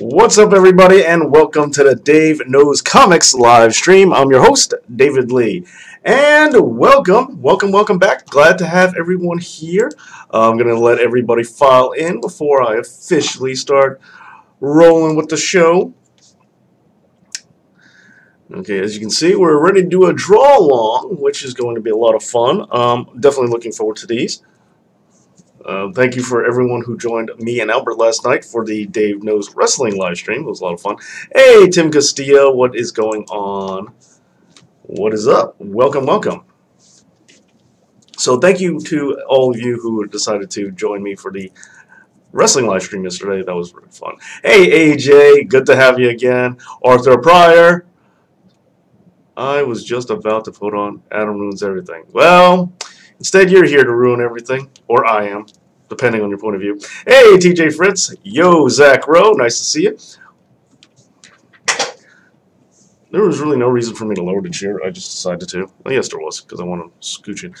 What's up, everybody, and welcome to the Dave Knows Comics live stream. I'm your host, David Lee, and welcome back. Glad to have everyone here. I'm going to let everybody file in before I officially start rolling with the show. Okay, as you can see, we're ready to do a draw along, which is going to be a lot of fun. Definitely looking forward to these. Thank you for everyone who joined me and Albert last night for the Dave Knows Wrestling live stream. It was a lot of fun. Hey, Tim Castillo, what is going on? What is up? Welcome. So thank you to all of you who decided to join me for the wrestling live stream yesterday. That was really fun. Hey, AJ, good to have you again. Arthur Pryor, I was just about to put on Adam Ruins Everything. Well, instead you're here to ruin everything, or I am, depending on your point of view. Hey, TJ Fritz. Yo, Zach Rowe. Nice to see you. There was really no reason for me to lower the chair. I just decided to. Well, yes, there was, because I want to scooch it.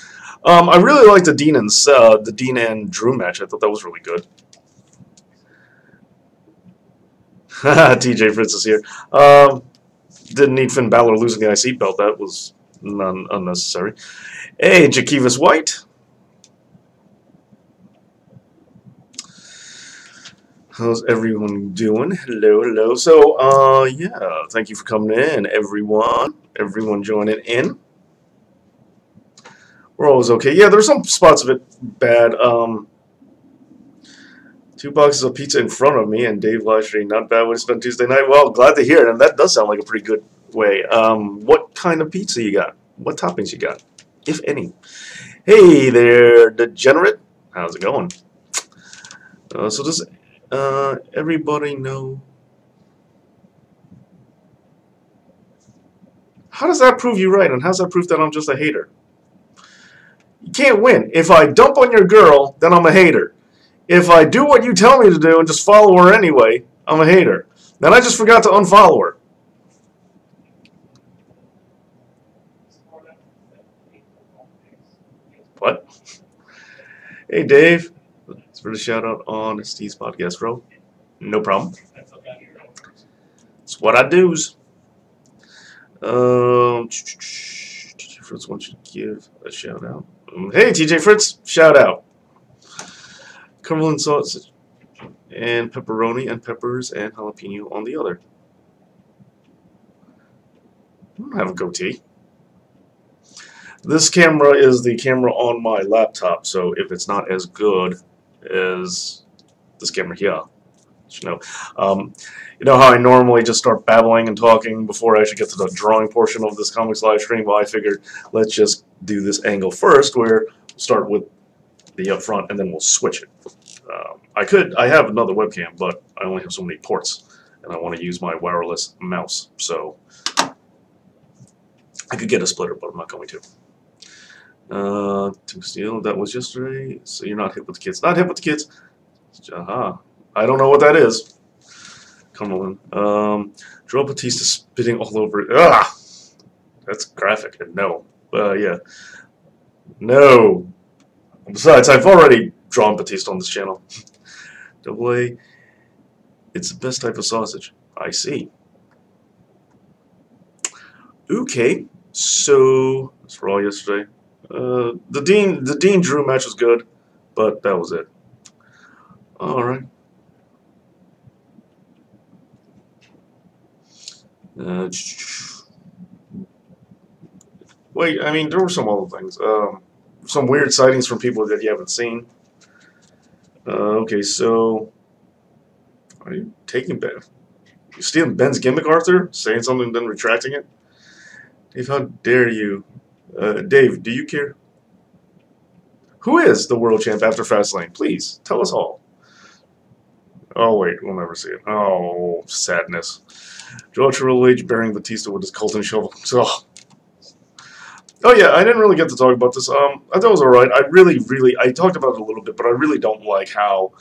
I really liked the Dean and Drew match. I thought that was really good. TJ Fritz is here. Didn't need Finn Balor losing the IC belt. That was unnecessary. Hey, Jakevis White. How's everyone doing? Hello. So, yeah, thank you for coming in, everyone. Everyone joining in. We're always okay. Yeah, there's some spots of it bad. 2 boxes of pizza in front of me, and Dave Livestream, not bad way to spend Tuesday night. Well, glad to hear it, and that does sound like a pretty good way. What kind of pizza you got? What toppings you got, if any? Hey there, Degenerate. How's it going? So does everybody know? How does that prove you right, and how does that prove that I'm just a hater? You can't win. If I dump on your girl, then I'm a hater. If I do what you tell me to do and just follow her anyway, I'm a hater. Then I just forgot to unfollow her. What? Hey, Dave. Thanks for the shout out on Steve's podcast, bro. No problem. It's what I do's. Fritz wants you to give a shout out. Hey, TJ Fritz, shout out. Cumberland sausage and pepperoni and peppers and jalapeno on the other. I don't have a goatee. This camera is the camera on my laptop, so if it's not as good as this camera here, you know how I normally just start babbling and talking before I actually get to the drawing portion of this comics live stream? Well, I figured let's just do this angle first, where we'll start with the up front and then we'll switch it. I have another webcam, but I only have so many ports, and I want to use my wireless mouse, so I could get a splitter, but I'm not going to. Tim Steele, that was yesterday, so you're not hip with the kids. Not hip with the kids. I don't know what that is. Cumberland. Joel Batista spitting all over it. That's graphic, and no. Yeah. No. Besides, I've already drawn Batista on this channel. Double A. It's the best type of sausage. I see. Okay. So, that's for all yesterday. The Dean Drew match was good, but that was it. Alright. Wait, I mean, there were some other things. Some weird sightings from people that you haven't seen. Okay, so are you taking Ben? You stealing Ben's gimmick, Arthur? Saying something and then retracting it? Dave, how dare you? Dave, do you care? Who is the world champ after Fastlane? Please, tell us all. Oh, wait, we'll never see it. Oh, sadness. Joe Triple H burying Batista with his Colton shovel. Oh, yeah, I didn't really get to talk about this. I thought it was alright. I talked about it a little bit, but I really don't like how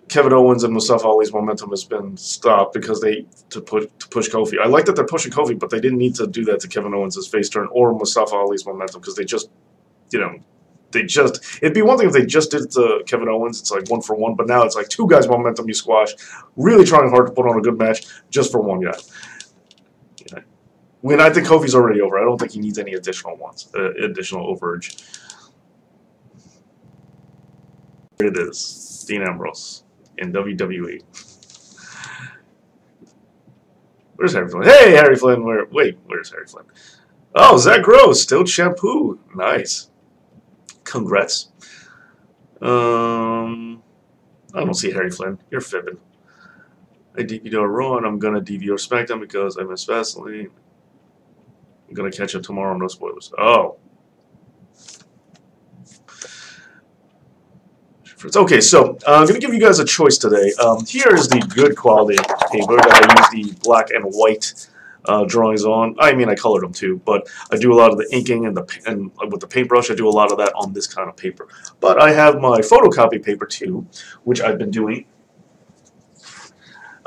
Kevin Owens and Mustafa Ali's momentum has been stopped because to push Kofi. I like that they're pushing Kofi, but they didn't need to do that to Kevin Owens' face turn or Mustafa Ali's momentum because they they just, it'd be one thing if they just did it to Kevin Owens. It's like 1-for-1, but now it's like two guys' momentum you squash, really trying hard to put on a good match just for one guy. Yeah. When I think Kofi's already over, I don't think he needs any additional ones, additional overage. Here it is, Dean Ambrose in WWE. Where's Harry Flynn? Hey, Harry Flynn. Where's Harry Flynn? Oh, Zach Gross, still shampoo. Nice. Congrats. I don't see Harry Flynn. You're fibbing. I DV'd Raw, and I'm gonna DVR SmackDown because I missed Fastlane. I'm gonna catch up tomorrow. No spoilers. Oh. Okay, so I'm going to give you guys a choice today. Here is the good quality paper that I use the black and white drawings on. I mean, I colored them too, but I do a lot of the inking and with the paintbrush. I do a lot of that on this kind of paper. But I have my photocopy paper too, which I've been doing.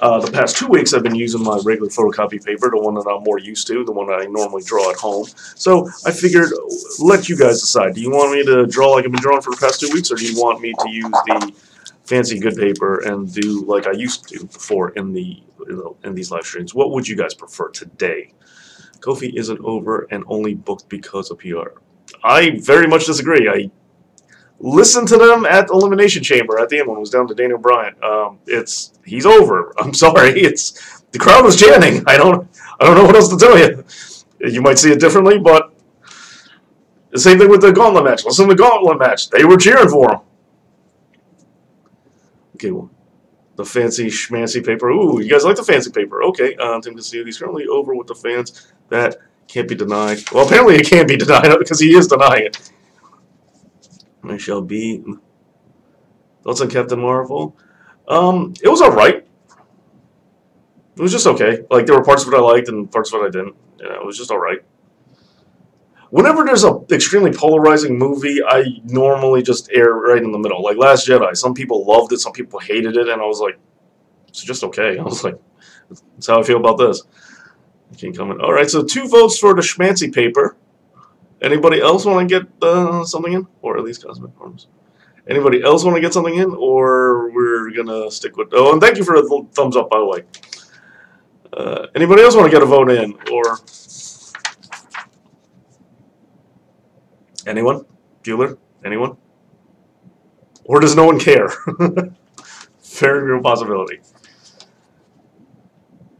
The past 2 weeks, I've been using my regular photocopy paper, the one that I'm more used to, the one that I normally draw at home. So I figured, let you guys decide. Do you want me to draw like I've been drawing for the past 2 weeks, or do you want me to use the fancy good paper and do like I used to do before in these live streams? What would you guys prefer today? Kofi isn't over and only booked because of PR. I very much disagree. I listened to them at Elimination Chamber at the end when it was down to Daniel Bryan. He's over. I'm sorry. The crowd was chanting. I don't know what else to tell you. You might see it differently, but the same thing with the Gauntlet match. Listen to the Gauntlet match. They were cheering for him. Okay, well, the fancy schmancy paper. Ooh, you guys like the fancy paper? Okay. Tim Castillo, he's currently over with the fans. That can't be denied. Well, apparently it can't be denied because he is denying it. I shall be. Thoughts on Captain Marvel? It was alright. It was just okay. Like, there were parts of it I liked and parts of it I didn't. Yeah, it was just alright. Whenever there's an extremely polarizing movie, I normally just err right in the middle. Like Last Jedi. Some people loved it, some people hated it, and I was like, it's just okay. I was like, that's how I feel about this. I can't comment. Alright, so 2 votes for the schmancy paper. Anybody else want to get something in? Or at least cosmetic forms. Anybody else want to get something in? Or we're going to stick with... Oh, and thank you for the thumbs up, by the way. Anybody else want to get a vote in? Or... Anyone? Bueller? Anyone? Or does no one care? Very real possibility.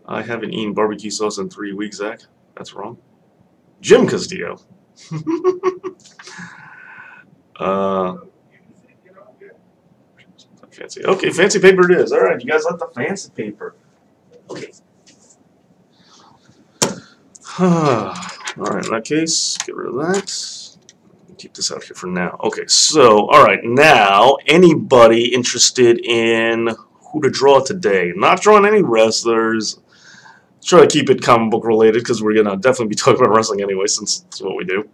I haven't eaten barbecue sauce in 3 weeks, Zach. That's wrong. Jim Castillo. Fancy. Okay, fancy paper it is. All right, you guys like the fancy paper. Okay. All right, in that case, get rid of that. Keep this out here for now. Okay, so, all right, now, anybody interested in who to draw today? Not drawing any wrestlers. Try to keep it comic book related because we're gonna definitely be talking about wrestling anyway, since it's what we do.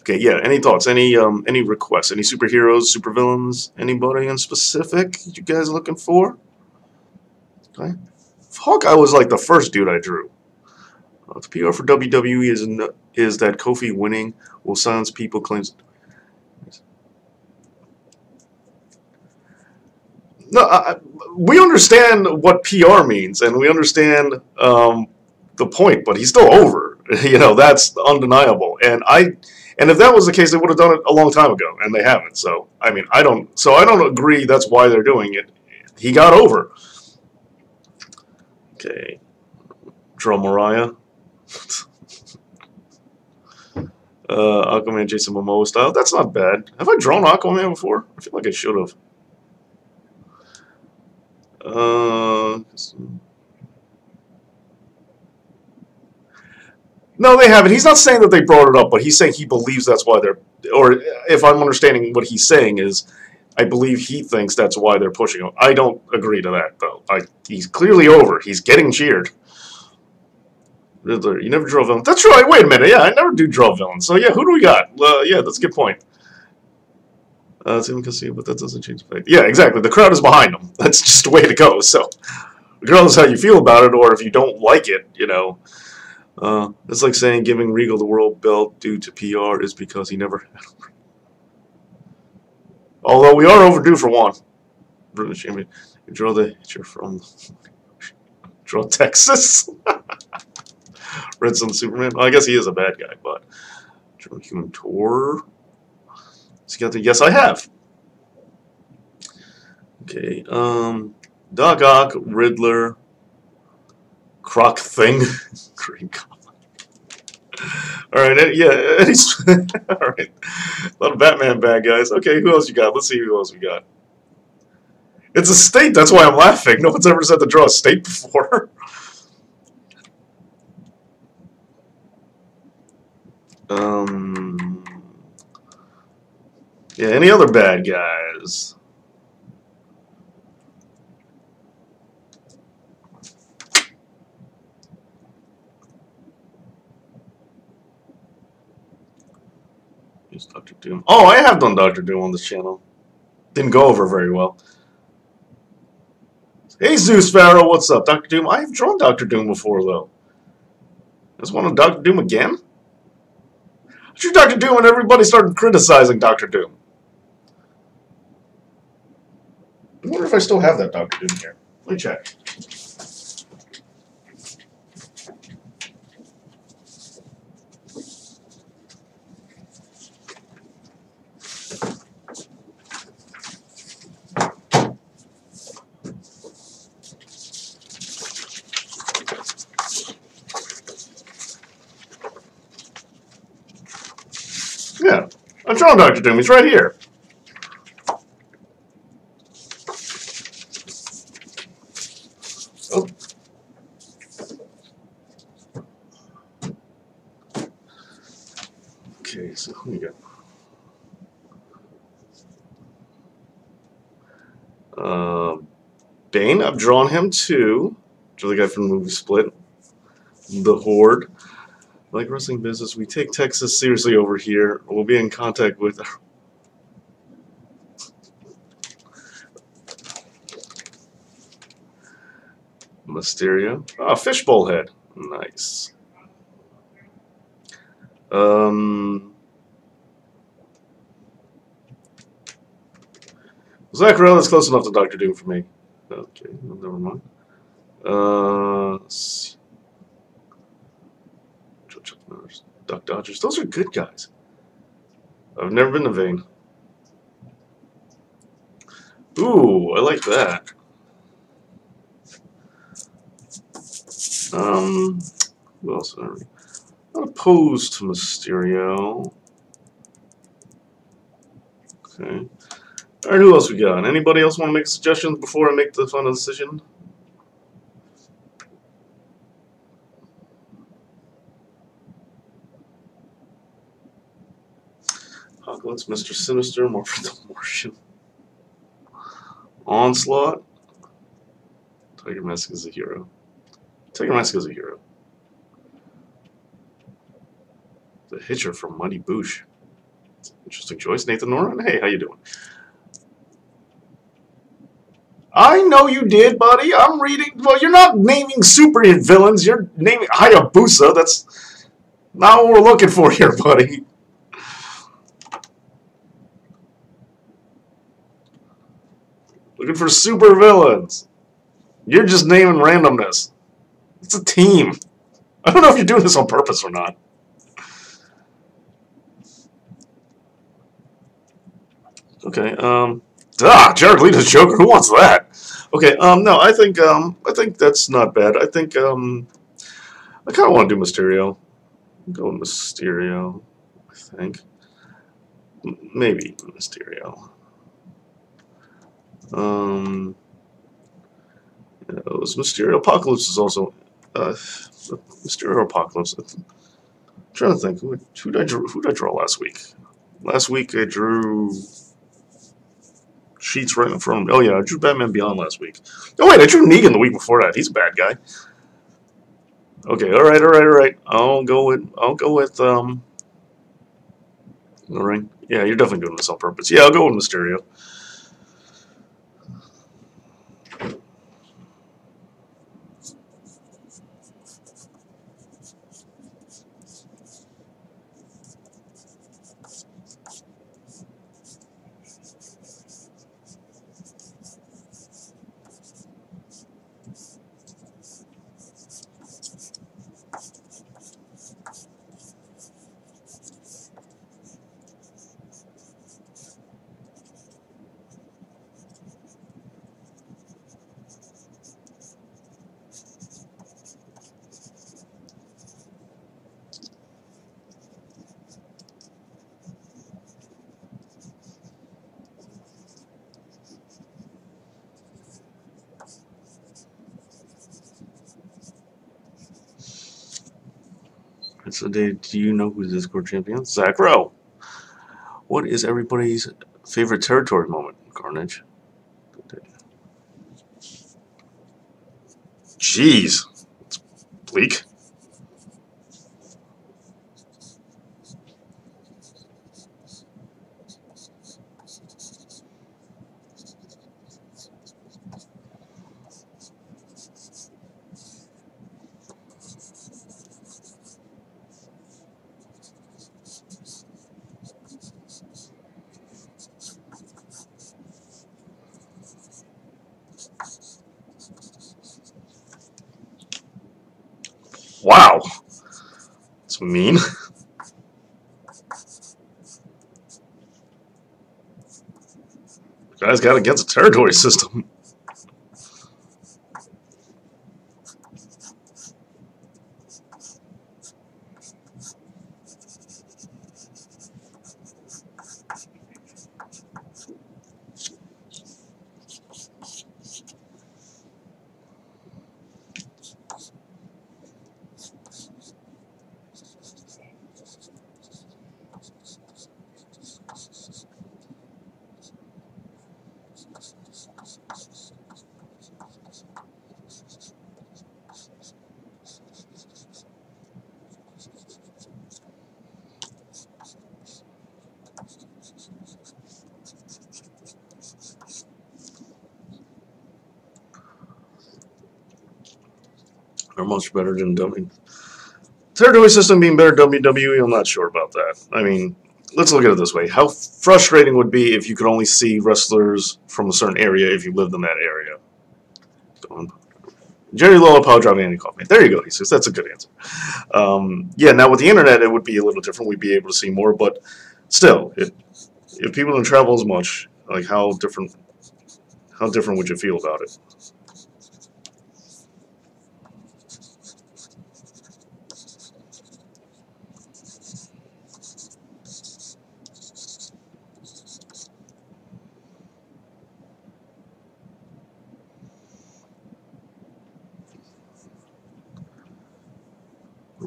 Okay, yeah. Any thoughts? Any requests? Any superheroes, supervillains? Anybody in specific you guys are looking for? Okay. Hawkeye was like the first dude I drew. The PR for WWE is that Kofi winning will silence people claims. No, we understand what PR means, and we understand the point, but he's still over. You know, that's undeniable. And if that was the case, they would have done it a long time ago, and they haven't. So, I mean, I don't agree that's why they're doing it. He got over. Okay. Draw Mariah. Aquaman, Jason Momoa style. That's not bad. Have I drawn Aquaman before? I feel like I should have. No, they haven't. He's not saying that they brought it up, but he's saying he believes that's why they're, or if I'm understanding what he's saying is, I believe he thinks that's why they're pushing him. I don't agree to that, though. He's clearly over. He's getting cheered. You never draw villains. That's right. Wait a minute. Yeah, I never do draw villains. So, yeah, who do we got? Yeah, that's a good point. Tim Castillo, but that doesn't change the fact. Yeah, exactly. The crowd is behind him. That's just the way to go. So, regardless how you feel about it, or if you don't like it, you know, It's like saying giving Regal the world belt due to PR is because he never had. Although we are overdue for one. British champion. You draw the hitcher from draw Texas. Red Sun Superman. Well, I guess he is a bad guy, but draw Human Tor. So you got the yes, I have. Okay. Doc Ock, Riddler, Croc Thing, Green Goblin. All right, yeah, all right. A lot of Batman bad guys. Okay, who else you got? Let's see who else we got. It's a state. That's why I'm laughing. No one's ever said to draw a state before. Yeah, any other bad guys? Here's Dr. Doom. Oh, I have done Dr. Doom on this channel. Didn't go over very well. Hey, Zeus Pharaoh, what's up? Dr. Doom. I have drawn Dr. Doom before, though. Just want to Dr. Doom again? I drew Dr. Doom and everybody started criticizing Dr. Doom. I wonder if I still have that Dr. Doom here. Let me check. Yeah, I'm drawing Dr. Doom. He's right here. Oh. Okay, so who we got? Bane, I've drawn him too. Draw the guy from the movie Split. The Horde. Like wrestling business, we take Texas seriously over here. We'll be in contact with Mysterio. Ah, fishbowl head. Nice. Zachariah, that's close enough to Dr. Doom for me. Okay, never mind. Duck Dodgers. Those are good guys. I've never been to Vane. Ooh, I like that. Who else? Not opposed to Mysterio. Okay. All right, who else we got? Anybody else want to make suggestions before I make the final decision? Apocalypse, Mr. Sinister, Morphin the Martian. Onslaught. Tiger Mask is a hero. Tiger Mask is a hero. The Hitcher from Mighty Boosh. Interesting choice. Nathan Noran. Hey, how you doing? I know you did, buddy. I'm reading. Well, you're not naming super villains. You're naming Hayabusa. That's not what we're looking for here, buddy. Looking for super villains. You're just naming randomness. It's a team. I don't know if you're doing this on purpose or not. Okay. Jared Leto's Joker. Who wants that? Okay. No, I think that's not bad. I think I kind of want to do Mysterio. Go with Mysterio. I think maybe Mysterio. It was Mysterio. Apocalypse is also Mysterio Apocalypse. I'm trying to think who did I draw last week? Last week I drew sheets right in front of me. Oh yeah, I drew Batman Beyond last week. Oh wait, I drew Negan the week before that. He's a bad guy. Okay, all right. I'll go with the ring. Yeah, you're definitely doing this on purpose. Yeah, I'll go with Mysterio. So, Dave, do you know who's the Discord champion? Zach Rowe. What is everybody's favorite territory moment? Carnage. Jeez. It's bleak. Wow. It's mean. You guys got against a territory system. Are much better than territory system being better WWE. I'm not sure about that. I mean, let's look at it this way: how frustrating would it be if you could only see wrestlers from a certain area if you lived in that area? Jerry Lawler, power drive, Andy Kaufman. There you go. He says that's a good answer. Yeah. Now with the internet, it would be a little different. We'd be able to see more, but still, if people don't travel as much, like how different would you feel about it?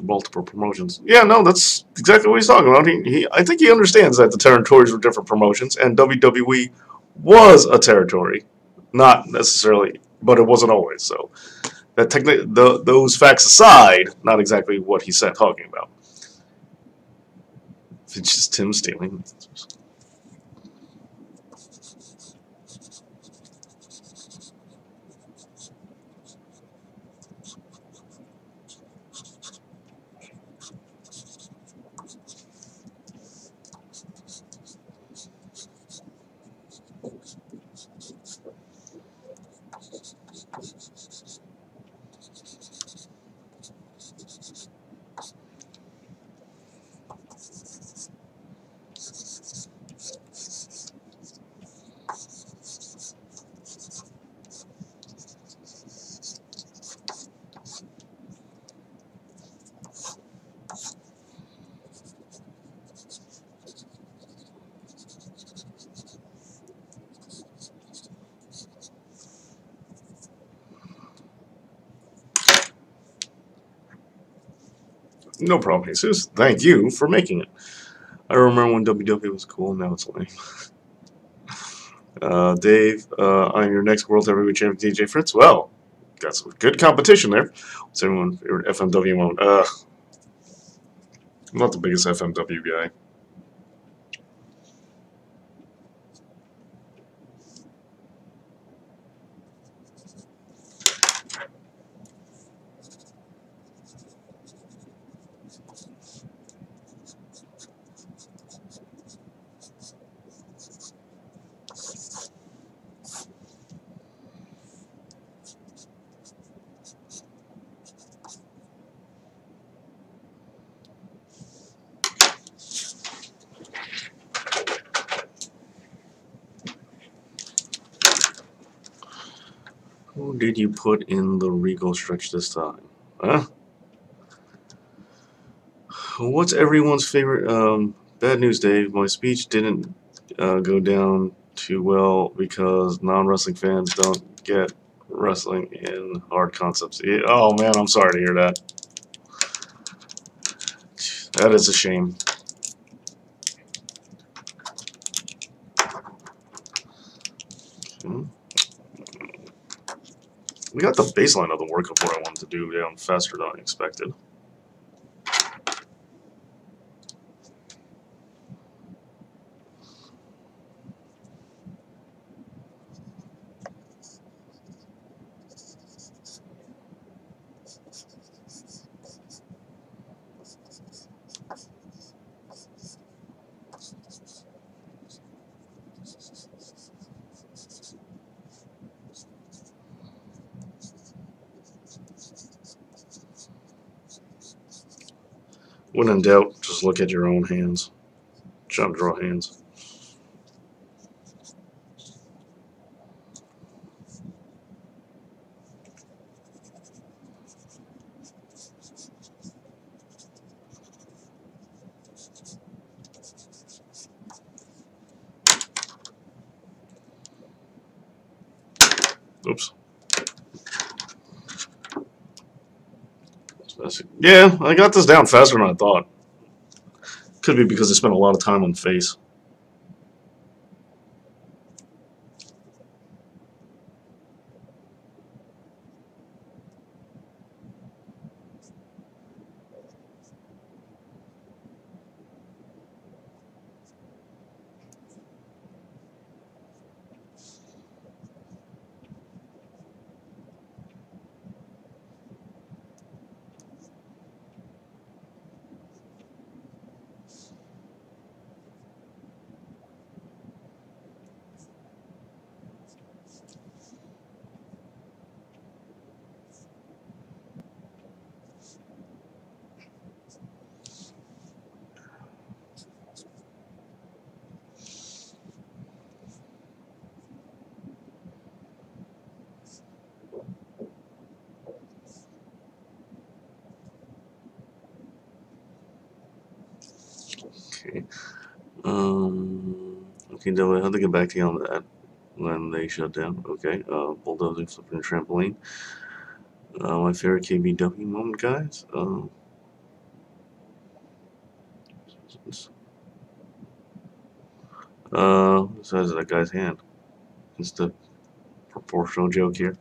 Multiple promotions. Yeah, no, that's exactly what he's talking about. I think he understands that the territories were different promotions, and WWE was a territory, not necessarily, but it wasn't always. So that those facts aside, not exactly what he said talking about. It's just Tim stealing. No problem, Jesus. Thank you for making it. I remember when WWE was cool. Now it's lame. Dave, I'm your next World Heavyweight Champion, DJ Fritz. Well, got some good competition there. What's everyone's favorite FMW moment? I'm not the biggest FMW guy. Who did you put in the Regal stretch this time? Huh? What's everyone's favorite? Bad news, Dave. My speech didn't go down too well because non-wrestling fans don't get wrestling in hard concepts. Oh man, I'm sorry to hear that. That is a shame. We got the baseline of the work of what I wanted to do down faster than I expected. When in doubt, just look at your own hands. Try to draw hands. Oops. Yeah, I got this down faster than I thought. Could be because I spent a lot of time on face. Okay. Okay, Dylan, how to get back to you on that when they shut down. Okay. Bulldozing, flipping, trampoline. My favorite KBW moment, guys. The size of that guy's hand. It's the proportional joke here.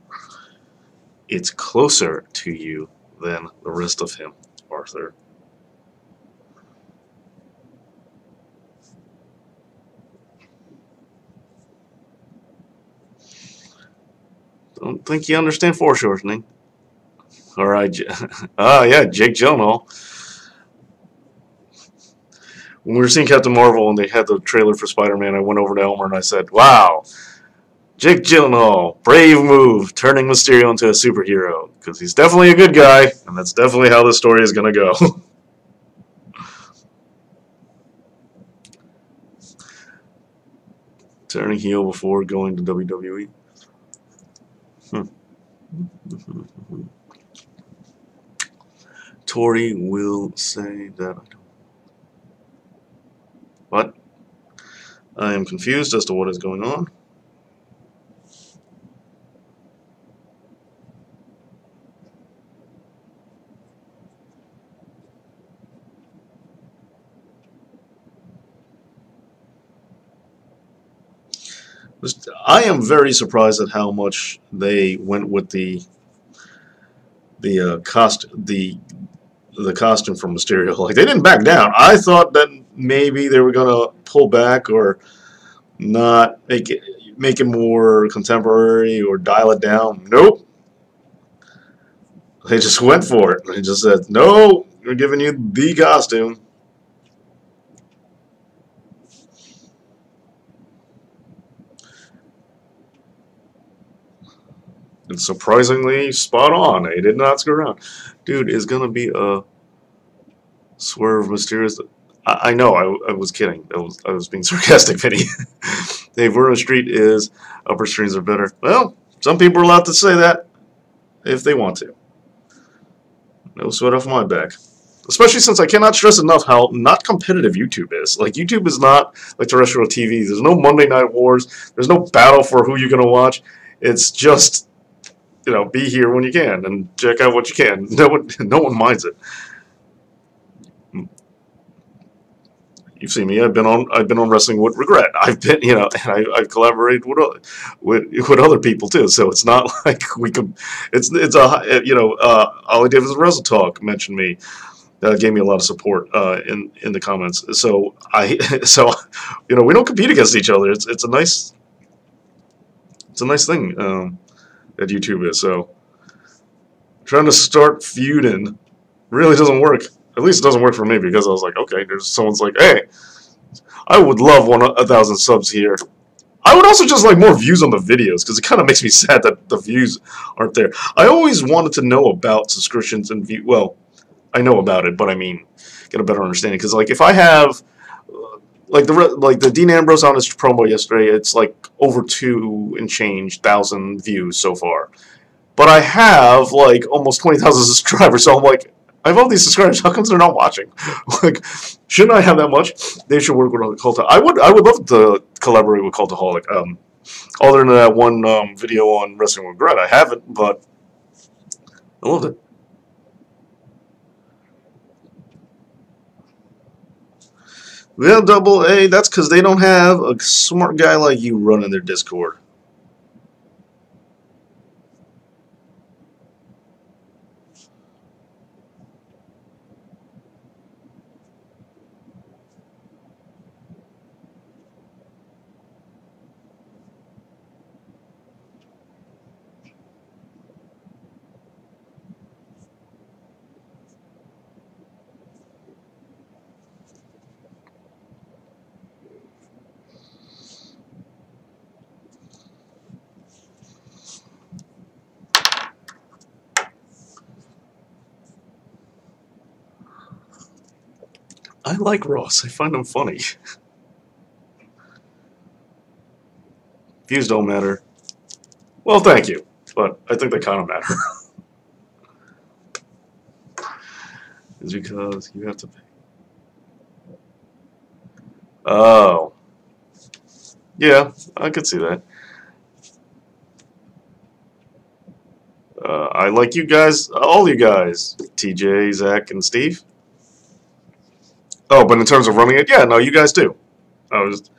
It's closer to you than the rest of him, Arthur. Don't think you understand foreshortening. All right. Yeah, Jake Gyllenhaal. When we were seeing Captain Marvel and they had the trailer for Spider-Man, I went over to Elmer and I said, "Wow, Jake Gyllenhaal, brave move, turning Mysterio into a superhero, because he's definitely a good guy, and that's definitely how the story is going to go." Turning heel before going to WWE. Tori will say that I don't. What? I am confused as to what is going on. I am very surprised at how much they went with the costume from Mysterio. Like, they didn't back down. I thought that maybe they were gonna pull back or not make it more contemporary or dial it down. Nope. They just went for it. They just said, "No, we're giving you the costume." And surprisingly spot on. They did not screw around. Dude, is gonna be a Swerve Mysterious. I know. I was kidding. I was being sarcastic, Vinny. Dave Vernon Street is upper strings are better. Well, some people are allowed to say that if they want to. No sweat off my back. Especially since I cannot stress enough how not competitive YouTube is. Like, YouTube is not like terrestrial TV. There's no Monday Night Wars. There's no battle for who you're going to watch. It's just, be here when you can and check out what you can. No one minds it. You've seen me. I've been on Wrestling with Regret. I've been, and I've collaborated with other people too. So it's not like we could. It's Ollie Davis of Wrestle Talk mentioned me. Gave me a lot of support in the comments. So we don't compete against each other. It's a nice thing that YouTube is. So trying to start feuding really doesn't work. At least it doesn't work for me because I was like, okay, there's someone's like, hey, I would love 1,000 subs here. I would also just like more views on the videos because it kind of makes me sad that the views aren't there. I always wanted to know about subscriptions and view. Well, I know about it, but I mean, get a better understanding because like if I have the Dean Ambrose on his promo yesterday, it's like over 2,000 views so far. But I have like almost 20,000 subscribers, so I'm like, I have all these subscribers. How come they're not watching? Like, shouldn't I have that much? They should work with Cultaholic. I would love to collaborate with Cultaholic. Other than that one video on Wrestling with Regret, I haven't, but I loved it. Yeah, double A. That's because they don't have a smart guy like you running their Discord. I like Ross. I find him funny. Views don't matter. Well, thank you, but I think they kind of matter. Is because you have to pay. Oh, yeah, I could see that. I like you guys, all you guys, TJ, Zach, and Steve. Oh, but in terms of running it, yeah, no, you guys do. I was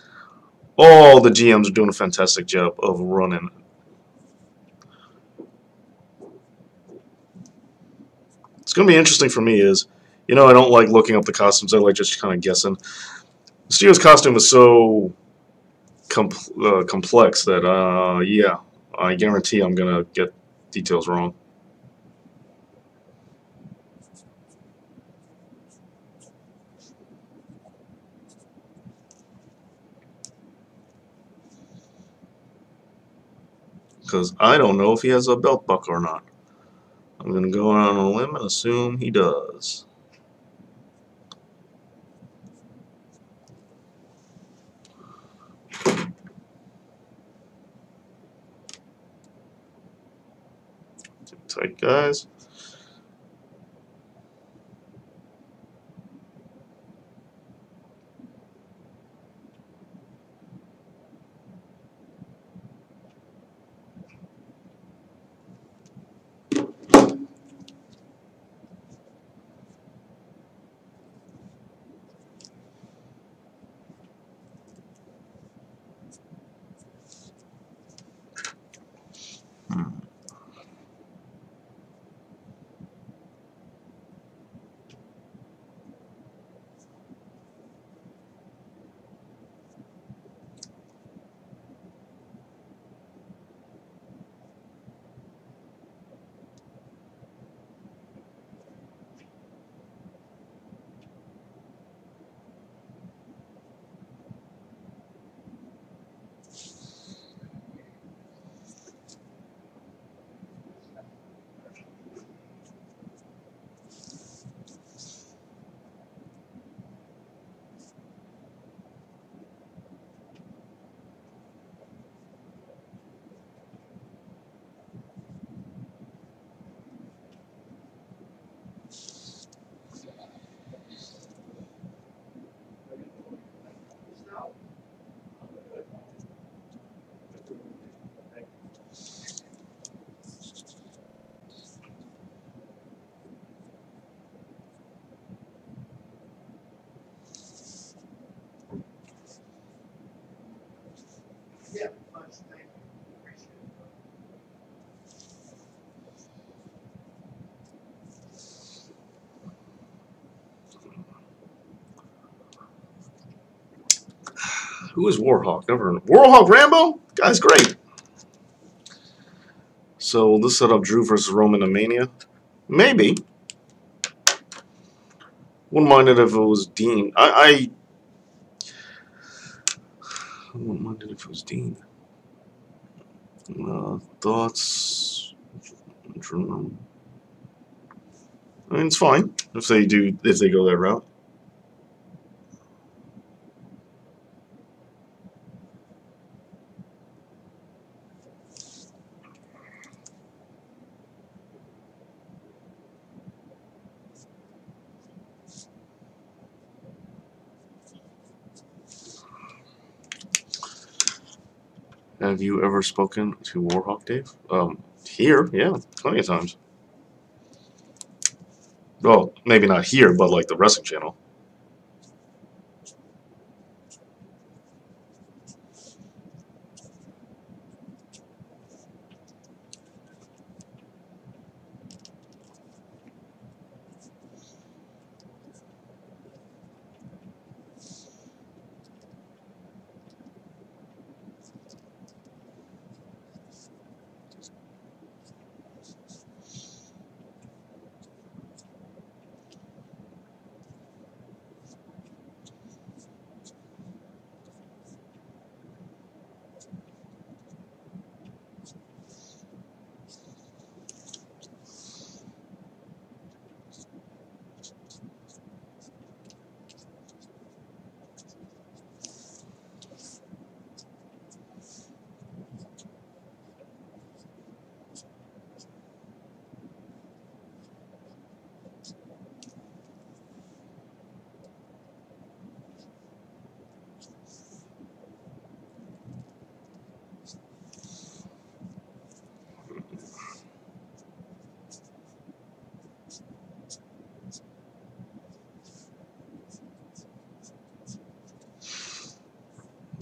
all the GMs are doing a fantastic job of running. It's going to be interesting for me is, I don't like looking up the costumes. I like just kind of guessing. Steel's costume is so complex that, yeah, I guarantee I'm going to get details wrong. Because I don't know if he has a belt buckle or not. I'm going to go out on a limb and assume he does. Tight, guys. Who is Warhawk? Never heard of Warhawk Rambo? Guy's great. So will this set up Drew versus Roman in Mania? Maybe. Wouldn't mind it if it was Dean. I wouldn't mind it if it was Dean. Thoughts? Drew. I mean, it's fine if they go that route. Have you ever spoken to Warhawk, Dave? Here, yeah, plenty of times. Well, maybe not here, but like the wrestling channel.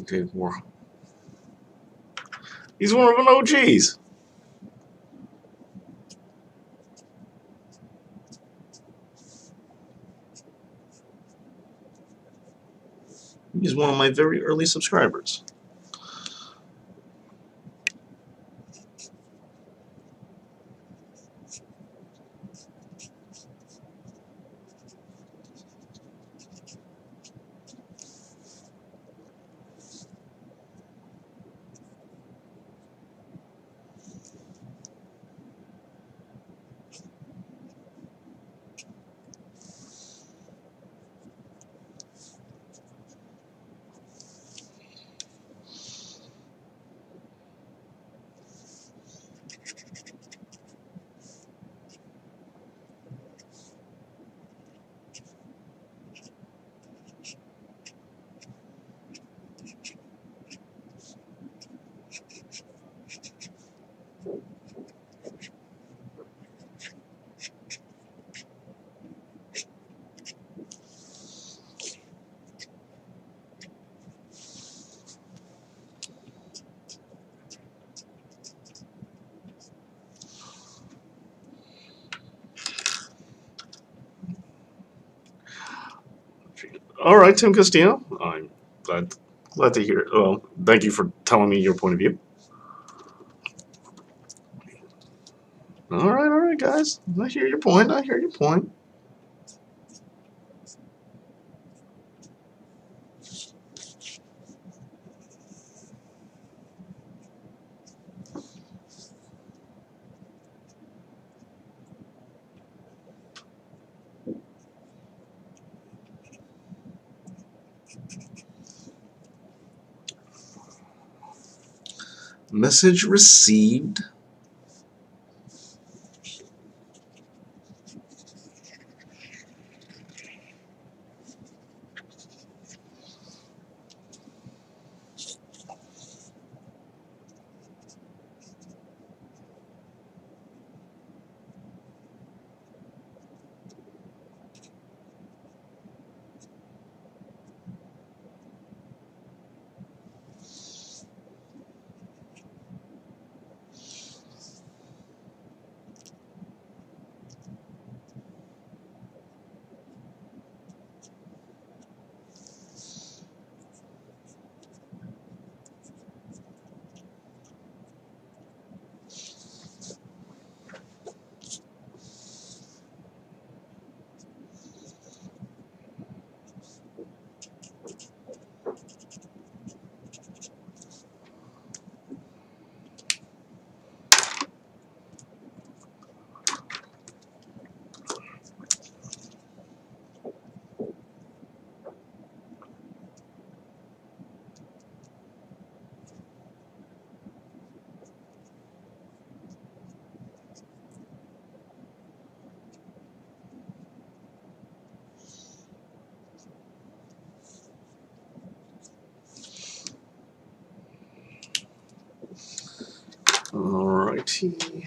Okay, Warhawk. He's one of the OGs. He's one of my very early subscribers. All right, Tim Castillo. I'm glad to hear it. Well, thank you for telling me your point of view. All right, guys. I hear your point. I hear your point. Message received. righty.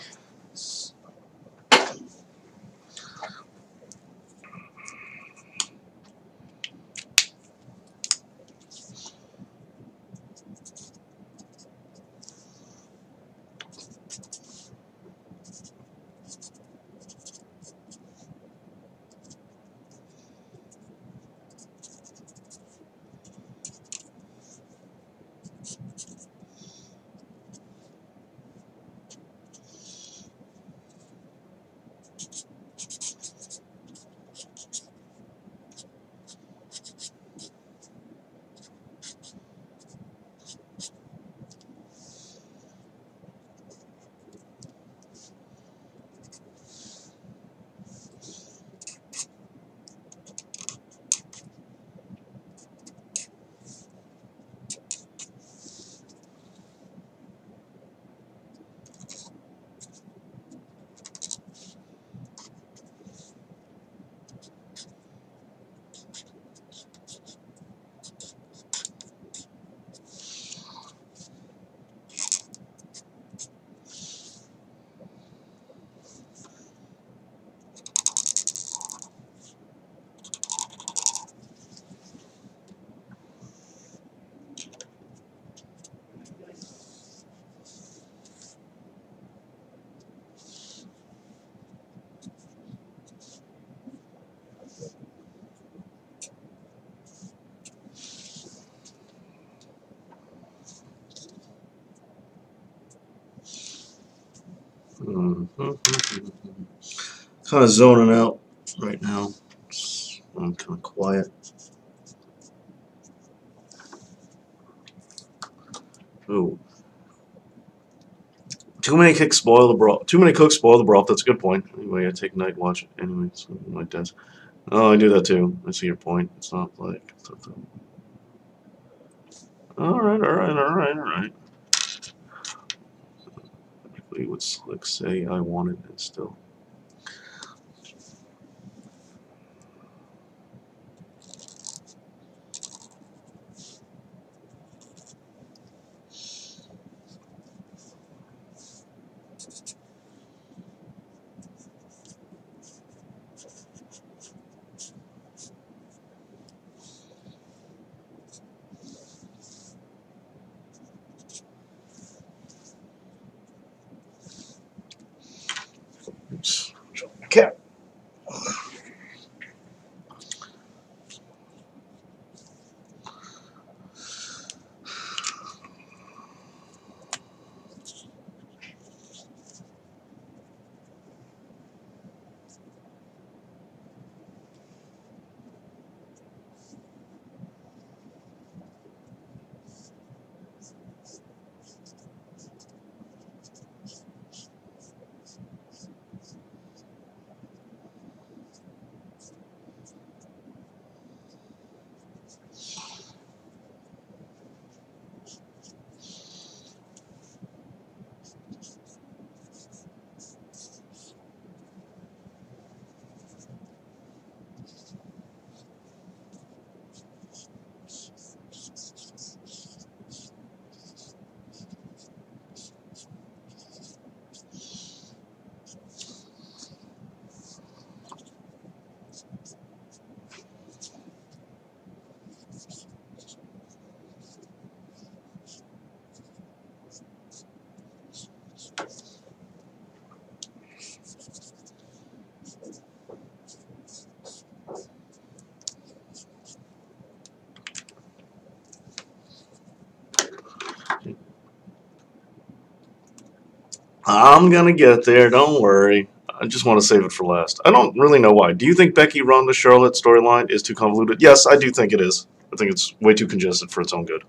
Kind of zoning out right now. I'm kind of quiet. Ooh. Too many cooks spoil the broth. Too many cooks spoil the broth. That's a good point. Anyway, I take night watch. Anyway, something like that. Oh, I do that too. I see your point. It's not like. All right, all right, all right, all right. What would Slick say? I wanted it still. Oops. Cat. I'm gonna get there. Don't worry. I just want to save it for last. I don't really know why. Do you think Becky Ronda Charlotte storyline is too convoluted? Yes, I do think it is. I think it's way too congested for its own good.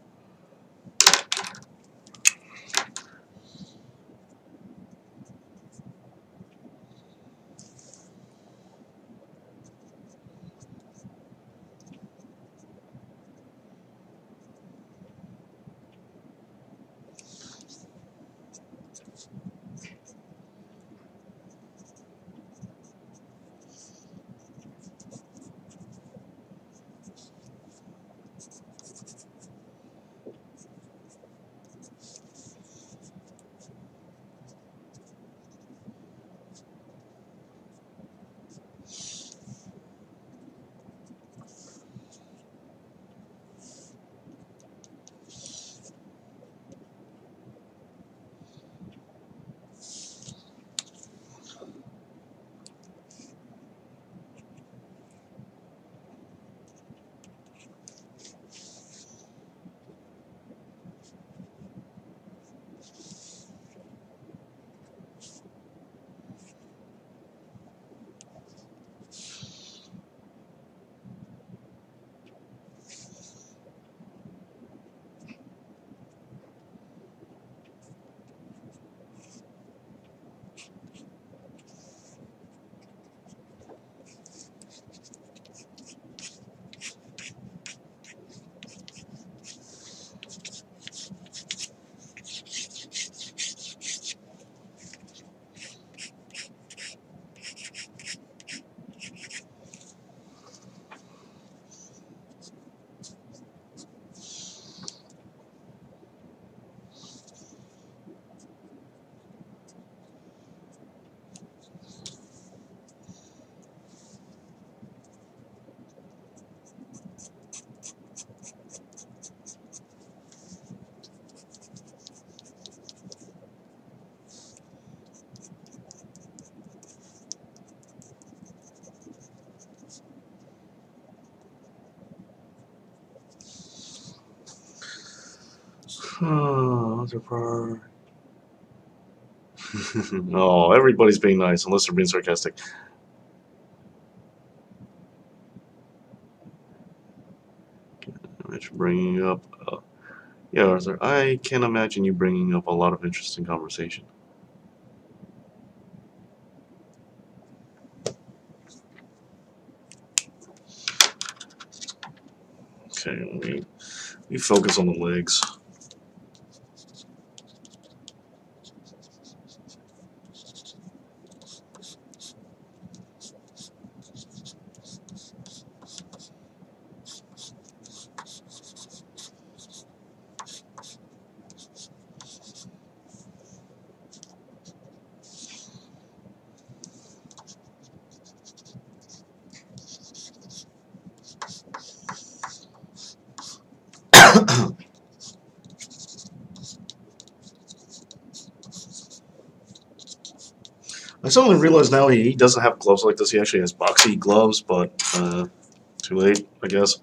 Oh, everybody's being nice unless they're being sarcastic. Imagine bringing up. Yeah, Arthur, I can imagine you bringing up a lot of interesting conversation. Okay, we focus on the legs. I suddenly realize now he doesn't have gloves like this. He actually has boxy gloves, but too late, I guess.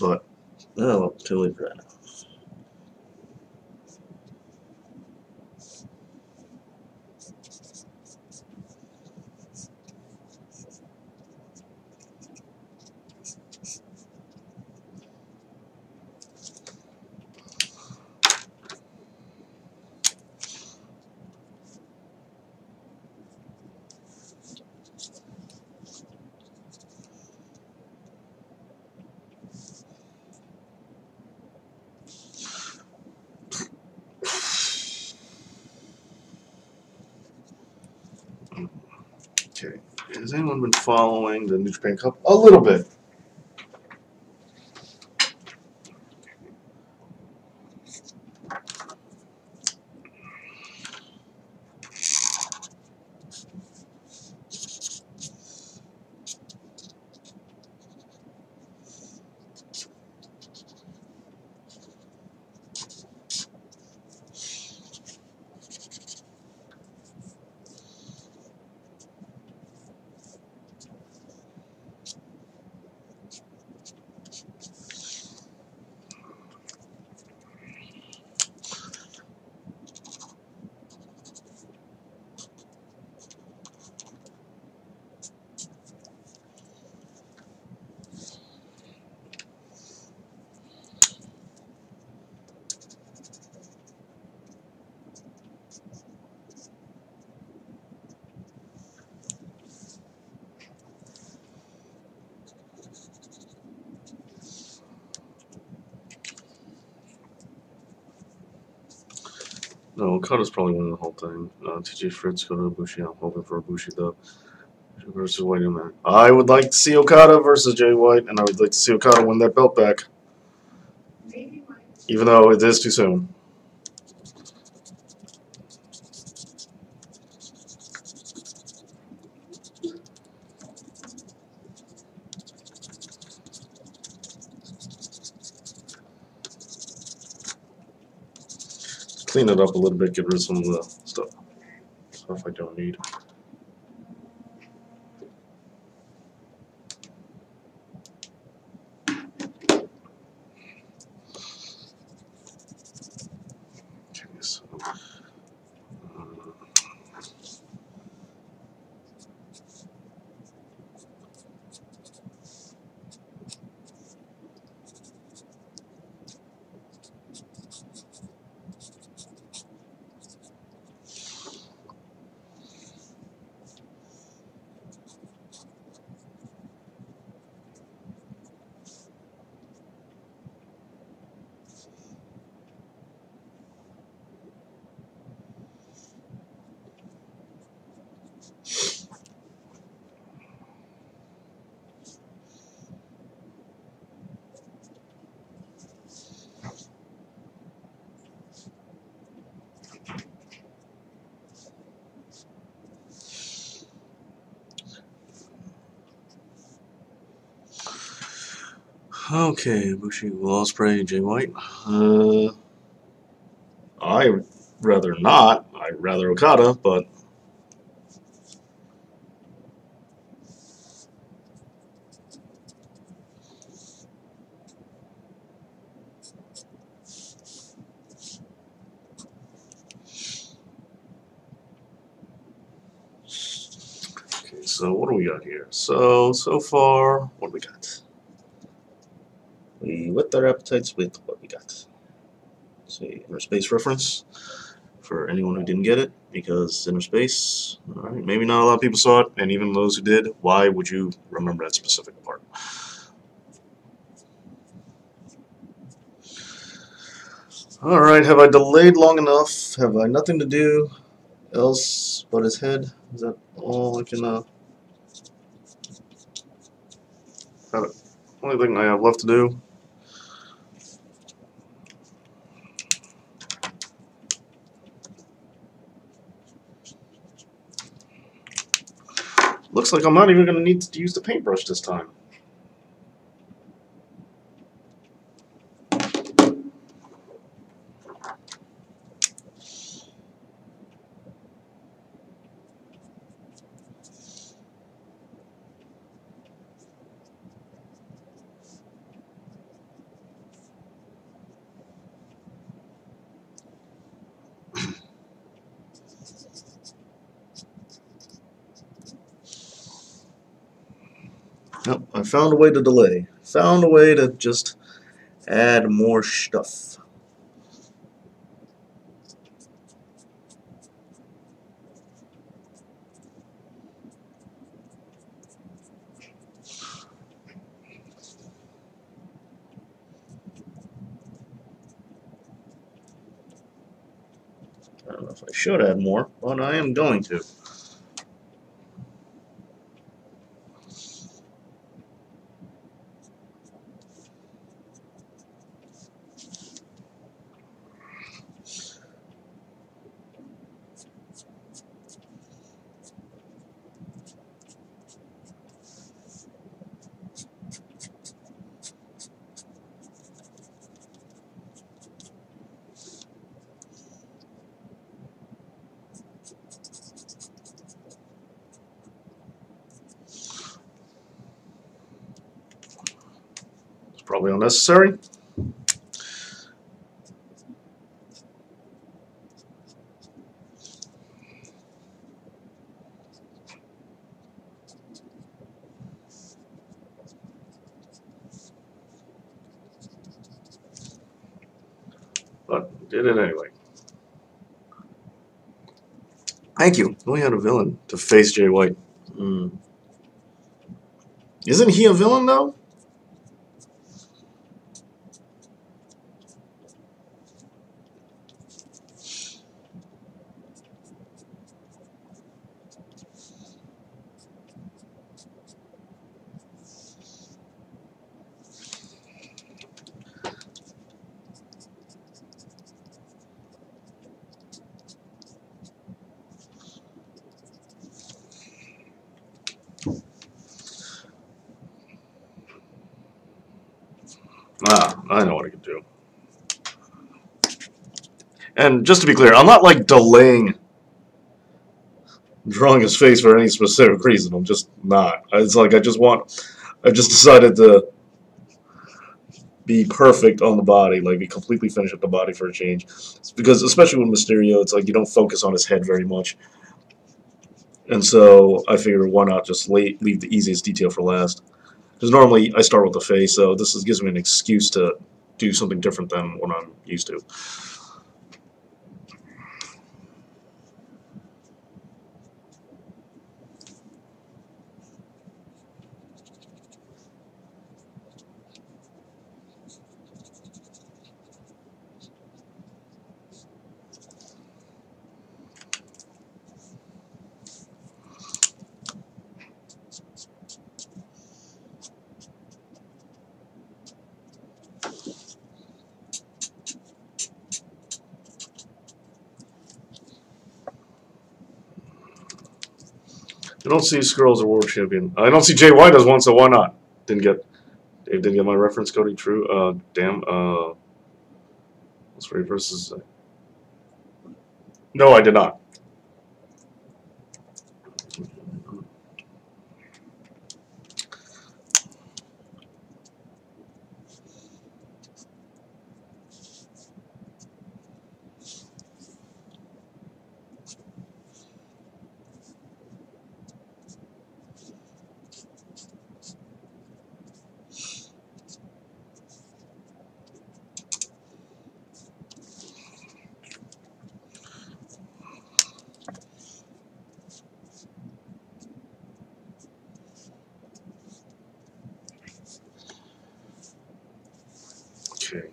But oh, well, too late for that. Okay, has anyone been following the New Japan Cup? A little bit. No, Okada's probably winning the whole thing. TJ Fritz go to Ibushi. I'm hoping for Ibushi though. Versus White in there. I would like to see Okada versus Jay White, and I would like to see Okada win that belt back. Even though it is too soon. Clean it up a little bit, get rid of some of the stuff I don't need. Okay, so, Okay, Bushi, Will Ospreay, Jay White. I rather not. I'd rather Okada, but okay. So what do we got here? So far, what do we got? We whet our appetites with what we got. Say inner space reference for anyone who didn't get it, because inner space. All right, maybe not a lot of people saw it, and even those who did, why would you remember that specific part? All right, have I delayed long enough? Have I nothing to do else but his head? Is that all I can? Only thing I have left to do. Looks like I'm not even going to need to use the paintbrush this time. Yep, I found a way to delay. Found a way to just add more stuff. I don't know if I should add more, but I am going to. It's probably unnecessary. But did it anyway. Thank you. We had a villain to face Jay White. Isn't he a villain, though? Ah, I know what I can do. And just to be clear, I'm not like delaying drawing his face for any specific reason. I'm just not. It's like I just decided to be perfect on the body, like be completely finished with the body for a change. It's because especially with Mysterio, it's like you don't focus on his head very much. And so I figured why not just leave the easiest detail for last. Because normally I start with the face, so gives me an excuse to do something different than what I'm used to. I don't see Skrull as a world champion. I don't see Jay White as one, so why not? Didn't get Dave didn't get my reference, Cody. True. Damn. Let's read versus. No, I did not. Okay.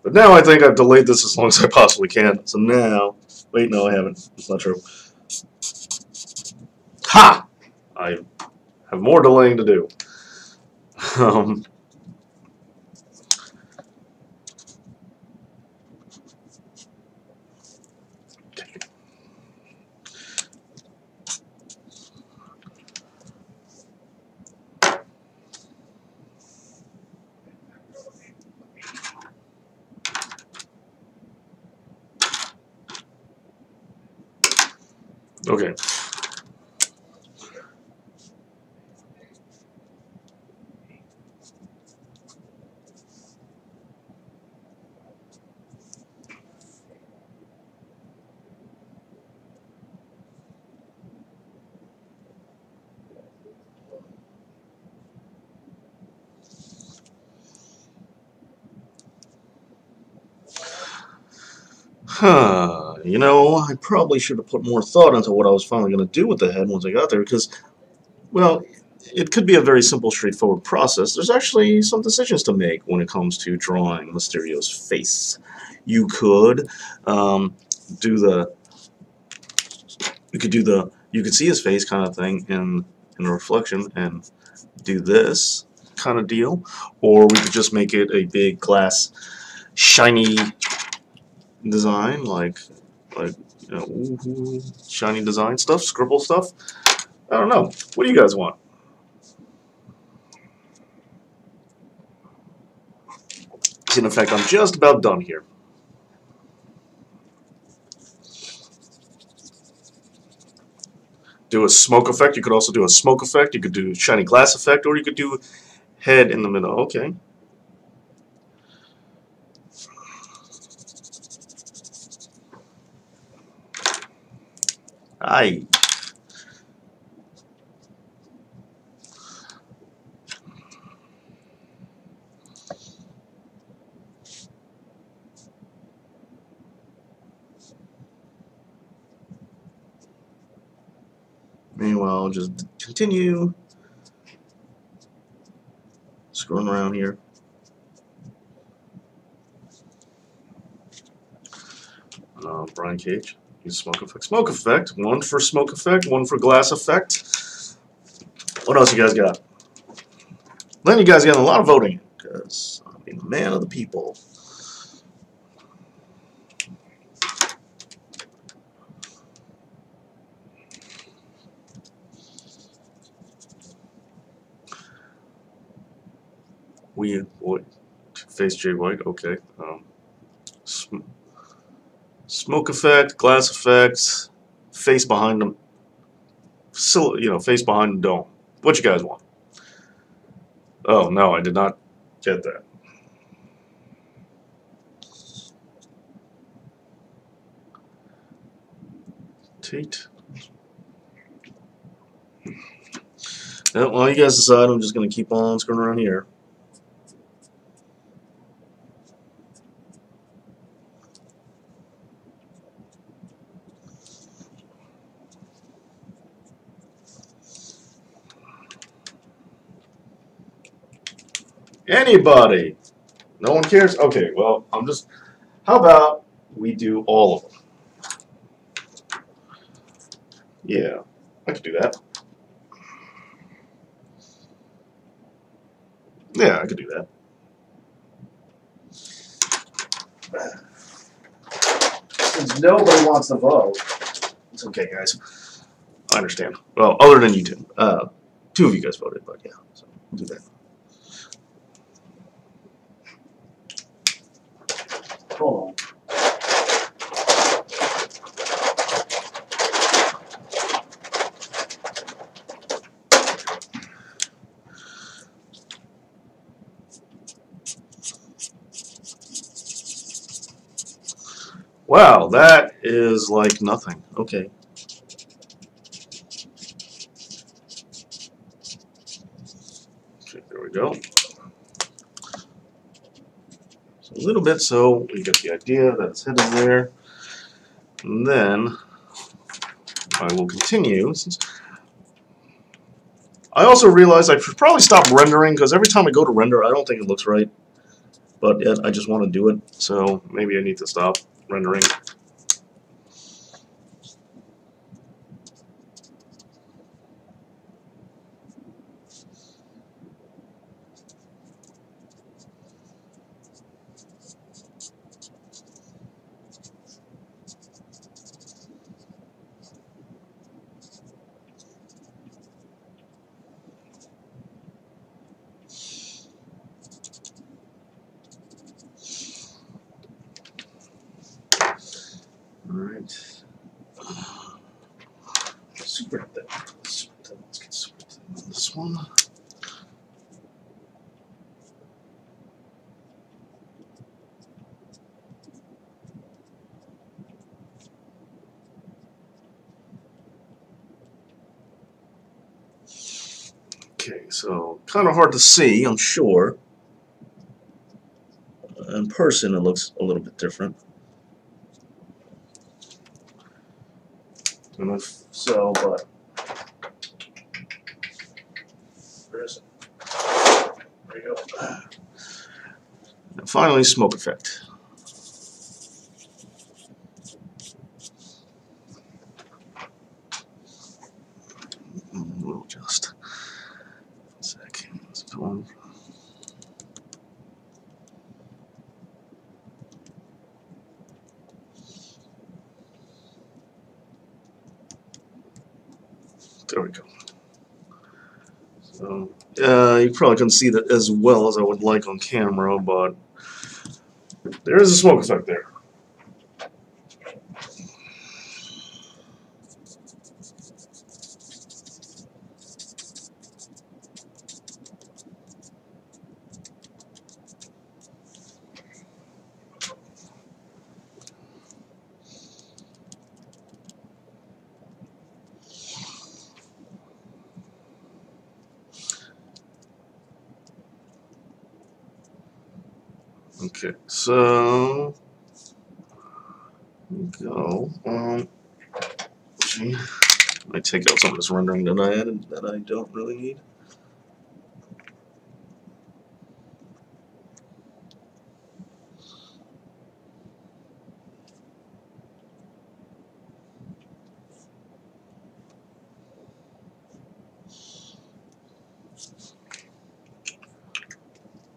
But now I think I've delayed this as long as I possibly can. So now, wait, no, I haven't. It's not true. Ha! I have more delaying to do. Um, okay. Huh. You know, I probably should have put more thought into what I was finally going to do with the head once I got there, because, well, it could be a very simple, straightforward process. There's actually some decisions to make when it comes to drawing Mysterio's face. You could do the, you could see his face kind of thing in a reflection and do this kind of deal, or we could just make it a big glass, shiny design, like you know, ooh, shiny design stuff, scribble stuff. I don't know. What do you guys want? In effect, I'm just about done here. Do a smoke effect. You could also do a smoke effect. You could do shiny glass effect, or you could do head in the middle. Okay. Aye. Meanwhile, just continue screwing around here. Brian Cage. Use smoke effect. Smoke effect. One for smoke effect. One for glass effect. What else you guys got? Then you guys got a lot of voting because I'm a man of the people. What? Face Jay White. Okay. Smoke effect, glass effect, face behind them. So, you know, face behind the dome. What you guys want? Oh no, I did not get that. Tate. Yeah, well, you guys decide. I'm just gonna keep on screwing around here. Anybody? No one cares? Okay, well, I'm just. How about we do all of them? Yeah, I could do that. Yeah, I could do that. Since nobody wants to vote, it's okay, guys. I understand. Well, other than you two. Two of you guys voted, but yeah, so we'll do that. Wow, that is like nothing. Okay. Okay, there we go. So a little bit so we get the idea that it's hidden there. And then I will continue. I also realized I should probably stop rendering because every time I go to render, I don't think it looks right. But yet I just want to do it, so maybe I need to stop rendering. Alright. Super thin. Let's get super thin on this one. Okay, so kind of hard to see, I'm sure. In person, it looks a little bit different. And if so, but where is it? There you go. And finally, smoke effect. We'll just a second. There we go. So, you probably couldn't see that as well as I would like on camera, but there is a smoke effect there. Okay, so go. Gee, I take out some of this rendering that I added that I don't really need.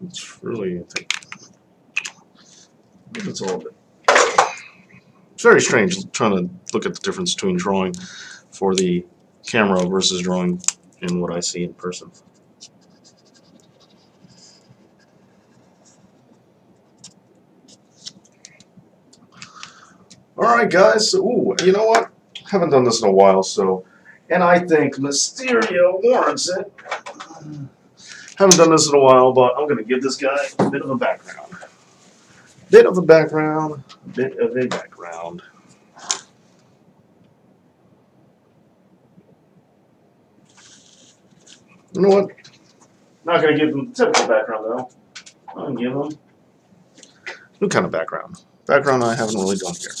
It's really, I think it's all of it. It's very strange trying to look at the difference between drawing for the camera versus drawing in what I see in person. Alright guys, so, ooh, you know what? Haven't done this in a while, so, and I think Mysterio warrants it. Haven't done this in a while, but I'm going to give this guy a bit of a background. Bit of a background, bit of a background. You know what? Not going to give them typical background though. I'm going to give them new kind of background. Background I haven't really done here.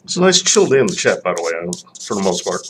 It's a nice chill day in the chat, by the way, for the most part.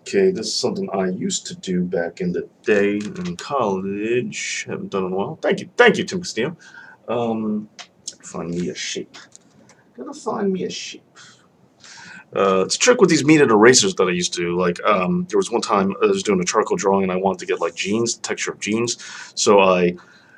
Okay, this is something I used to do back in the day in college. Haven't done it in a while. Thank you, Tim Castillo. Find me a shape. Gotta find me a shape. It's a trick with these metered erasers that I used to like. There was one time I was doing a charcoal drawing and I wanted to get like jeans, texture of jeans. So I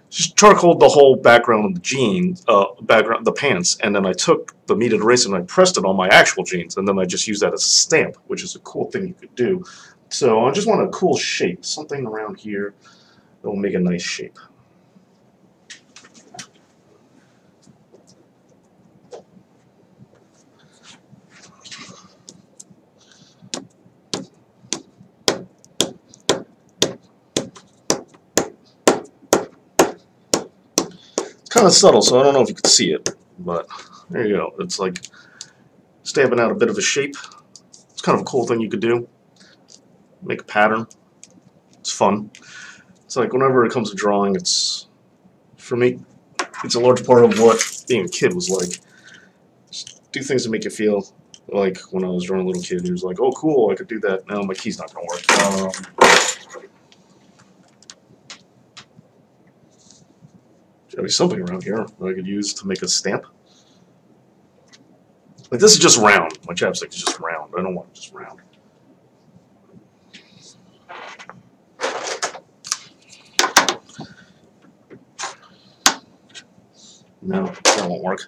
just charcoaled the whole background of the jeans, the pants, and then I took the metered eraser and I pressed it on my actual jeans, and then I just used that as a stamp, which is a cool thing you could do. So I just want a cool shape, something around here that will make a nice shape. Kind of subtle, so I don't know if you can see it, but there you go. It's like stamping out a bit of a shape. It's kind of a cool thing you could do. Make a pattern. It's fun. It's like whenever it comes to drawing, it's, for me, it's a large part of what being a kid was like. Just do things to make you feel like when I was drawing a little kid. He was like, oh, cool, I could do that. Now my key's not going to work. There's gotta be something around here that I could use to make a stamp. Like, this is just round. My chapstick is just round. I don't want it just round. No, that won't work.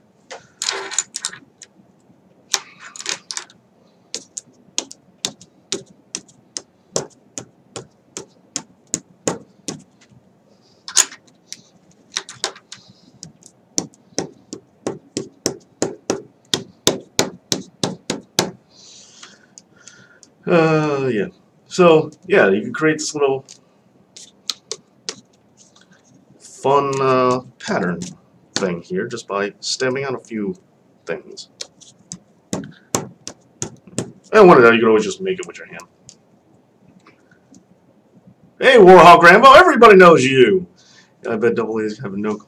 Yeah. So, yeah, you can create this little fun pattern thing here just by stamping out a few things. And one of that, you can always just make it with your hand. Hey, Warhawk Rambo, everybody knows you. I bet Double A's have no.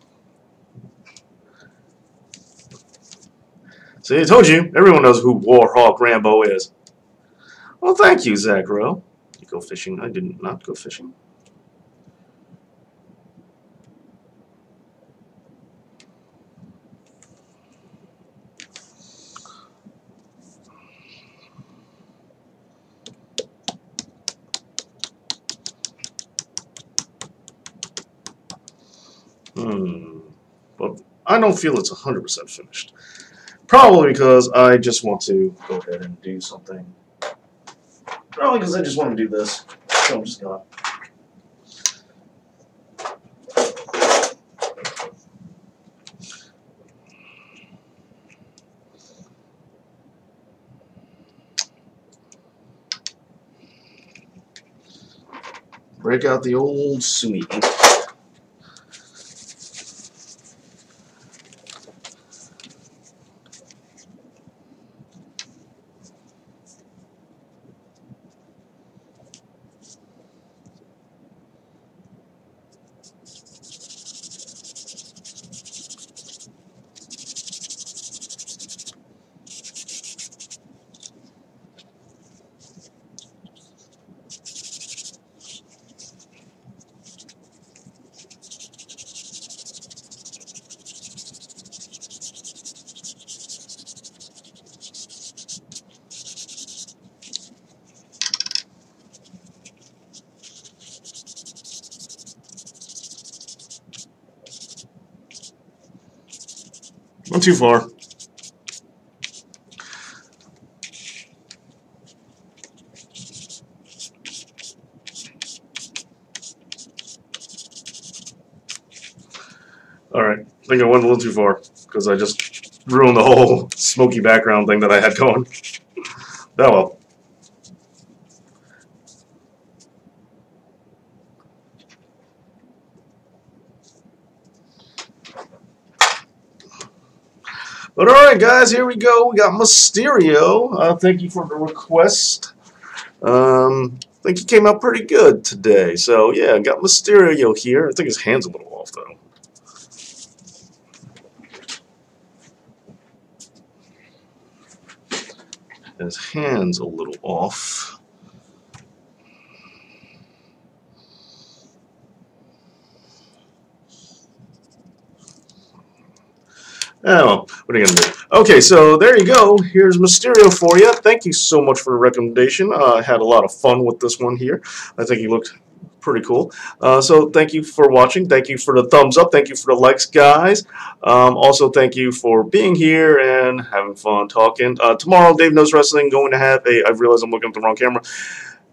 See, I told you, everyone knows who Warhawk Rambo is. Well, thank you, Zach Rowe. You go fishing. I did not go fishing. But I don't feel it's 100% finished. Probably because I just want to go ahead and do something. Probably because I just want to do this. So I'm just gonna. Break out the old Sumi ink. Not too far. Alright, I think I went a little too far because I just ruined the whole smoky background thing that I had going. Oh well. But alright, guys, here we go. We got Mysterio. Thank you for the request. I think he came out pretty good today. So, yeah, got Mysterio here. I think his hand's a little off, though. His hand's a little off. Oh, what are you going to do? Okay, so there you go. Here's Mysterio for you. Thank you so much for the recommendation. I had a lot of fun with this one here. I think he looked pretty cool. So thank you for watching. Thank you for the thumbs up. Thank you for the likes, guys. Also, thank you for being here and having fun talking. Tomorrow, Dave Knows Wrestling going to have a. I realize I'm looking at the wrong camera.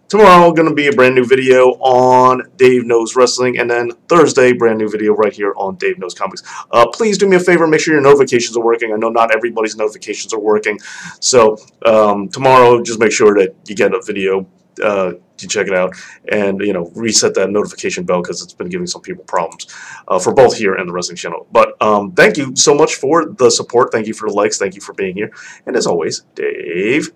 Tomorrow, going to be a brand new video on Dave Knows Wrestling, and then Thursday, brand new video right here on Dave Knows Comics. Please do me a favor, make sure your notifications are working. I know not everybody's notifications are working, so tomorrow, just make sure that you get a video. You check it out, and reset that notification bell because it's been giving some people problems for both here and the wrestling channel. But thank you so much for the support. Thank you for the likes. Thank you for being here, and as always, Dave